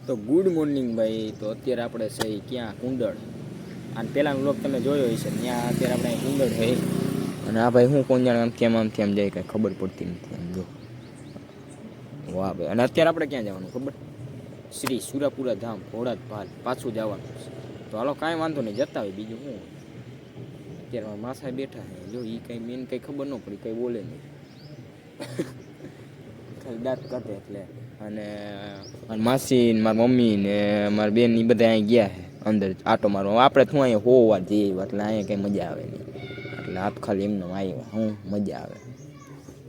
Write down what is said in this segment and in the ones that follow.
તો good morning ભાઈ. તો અત્યારે આપણે છે ક્યાં કુંડળ, અને પહેલાંનો વ્લોગ તમે જોયો હશે. ત્યાં અત્યારે આપણે કુંડળ છે, અને આ ભાઈ હું કોણ જાણે આમ જાય કાંઈ ખબર પડતી નથી. આમ જો વાહ ભાઈ. અને અત્યારે આપણે ક્યાં જવાનું ખબર? શ્રી સુરાપુરા ધામ ઘોડાદ ભાલ પાછું જવાનું છે. તો હાલો કાંઈ વાંધો નહીં, જતા હોય. બીજું શું, અત્યારે માસા બેઠા છે. જો એ કંઈ મેન કંઈ ખબર ન પડી, કંઈ બોલે નહીં, ખાલી દાંત કાઢે એટલે. અને મારી માસી ને મારી મમ્મી ને મારી બેન એ બધા અહીં ગયા છે અંદર આટો મારવા. આપણે શું અહીંયા હોવા જઈએ એટલે અહીંયા કંઈ મજા આવે નહીં. એટલે આપ ખાલી એમને આવ્યા હું મજા આવે,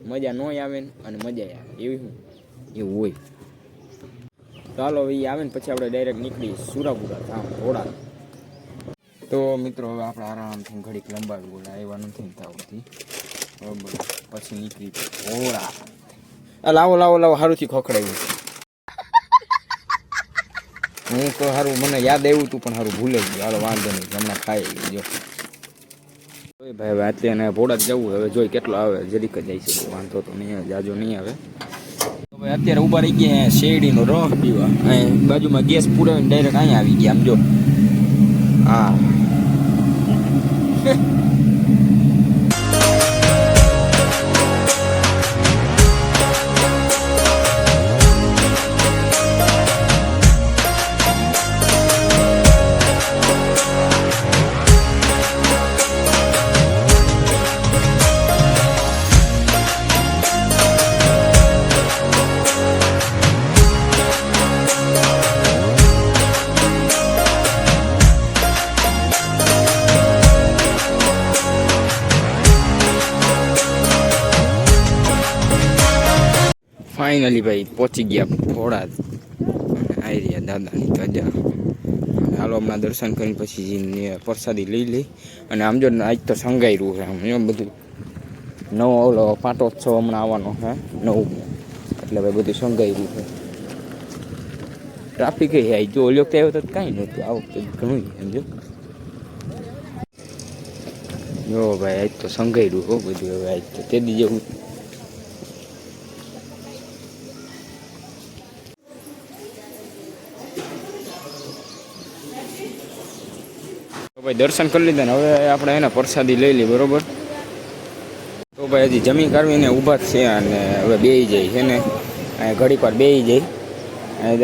મજા ન આવે ને અને મજા આવે એવી શું એવું હોય. ચાલો એ આવે ને પછી આપણે ડાયરેક્ટ નીકળી સુરાપુરા ધામ ઘોડા. તો મિત્રો હવે આપણે આરામથી ઘડીક લંબાવી બોલા આવ્યા નથી આવતી બરાબર. પછી નીકળી ઘોડા. લાવો લાવો લાવો, સારુંથી ખોખડાવ્યું. હું તો સારું મને યાદ આવ્યું હતું પણ સારું ભૂલે ગયું. હાલો વાંધો નહીં, હમણાં ખાઈ જો ભાઈ. હવે અત્યારે ભોળા જ જવું. હવે જોઈ કેટલો આવે, જરીક જ જાય છે, વાંધો તો નહીં, જાજો નહીં આવે. હવે અત્યારે ઊભા રહી ગયા શેરડીનો રસ પીવા. અહીં બાજુમાં ગેસ પૂરાવીને ડાયરેક્ટ અહીંયા આવી ગયા. આમ જો હા. ફાઇનલી ભાઈ પહોંચી ગયા ઘોડા જ. આવી રહ્યા દાદાની ધજા. હાલો હમણાં દર્શન કરીને પછી પ્રસાદી લઈ લઈ. અને આમ જો આજ તો સંગાઈ છે આમ એમ બધું. નવો ઓલો પાટોત્સવ હમણાં આવવાનો છે 9મો, એટલે ભાઈ બધું સંગાઈ છે. ટ્રાફિક એ જો ઓલી વખતે આવ્યો તો કાંઈ નહોતું, આ વખતે ઘણું સમજો. જો ભાઈ આજ તો સંગાઈ હો બધું. હવે આજ તો તે દી જેવું. ભાઈ દર્શન કરી લીધા ને હવે આપણે એને પ્રસાદી લઈ લઈએ બરોબર. તો ભાઈ હજી જમી કાઢવીને ઊભા છે અને હવે બેસી જાય છે ને ઘડીક વાર બેસી જાય.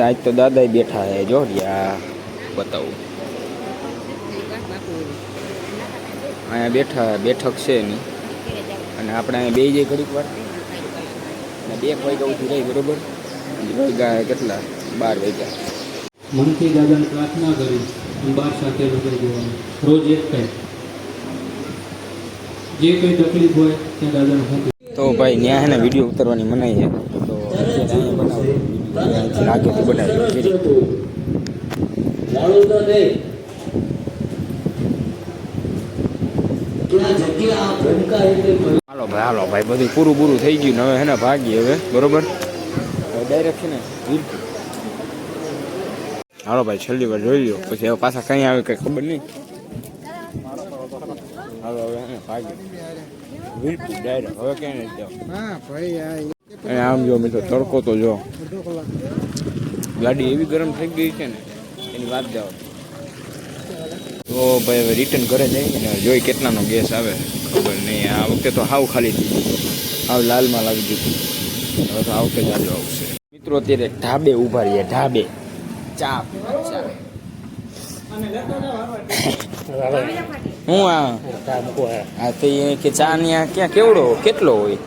આજ તો દાદા બેઠા છે જો આ બતાવું. અહીંયા બેઠા બેઠક છે નહીં અને આપણે અહીંયા બેસી જાય ઘડીક વાર. અને 2 વાગ્યા ઉઠી રહી બરોબર. વાગ્યા કેટલા 12 વાગ્યા. મનથી દાદાને પ્રાર્થના કરી બાર સાથે લગાઈ દેવાનું રોજ એક ટાઈમ. જે કંઈ તકલીફ હોય ત્યાં દાદાને મૂકી. તો ભાઈ ત્યાં એને વિડીયો ઉતારવાની મનાઈ છે. તો અત્યારે અહીંયા બનાવી. હાલો ભાઈ બધું પૂરું થઈ ગયું ને હવે હેને ભાગીએ હવે બરોબર. ડાયરેક્ટ છે ને વીરપુર. હાલો ભાઈ છેલ્લી વાર જોઈ લો પછી હવે પાછા કઈ આવે કઈ ખબર નહીં. હાલો હવે હેને ભાગીએ વીરપુર ડાયરેક્ટ. હવે ક્યાં નથી જવું. અને આમ જો મિત્રો તડકો તો જો, ગાડી એવી ગરમ થઈ ગઈ છે ને એની વાત જાઓ. તો ભાઈ હવે રિટર્ન ઘરે જઈએ ને જોઈ કેટલાનો ગેસ આવે ખબર નહીં. આ વખતે તો હાવ ખાલી થઈ ગયું, હાવ લાલમાં લાગી ગયું. હવે તો આ વખતે જાજો આવશે. મિત્રો અત્યારે ઢાબે ઊભા રહીએ, ઢાબે ચા પીવા. હું આ તો કે ચા ને ક્યાં કેવડો કેટલો હોય?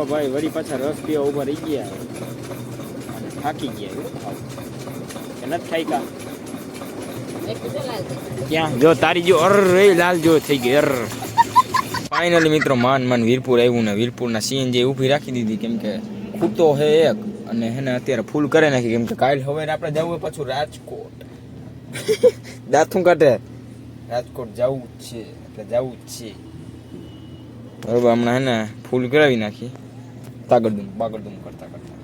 ભાઈ વળી પાછા રસ પીવા ઉભા રહી ગયા, થાકી ગયા. નથી થાય કા ક્યાં જો તારી જો અર લાલ જો થઈ ગઈ અર. ફાઇનલી મિત્રો માન વીરપુર આવ્યું ને વીરપુરના સીએનજી ઊભી રાખી દીધી કેમ કે ખૂટો હે એક અને એને અત્યારે ફૂલ કરી નાખી કેમ કે કાલ હવે આપણે જવું પાછું રાજકોટ. દાંતું કાઢે. રાજકોટ જવું જ છે એટલે જવું જ છે. બરોબર હમણાં હે ને ફૂલ કરાવી નાખી. તાગડધૂમ કરતા કરતા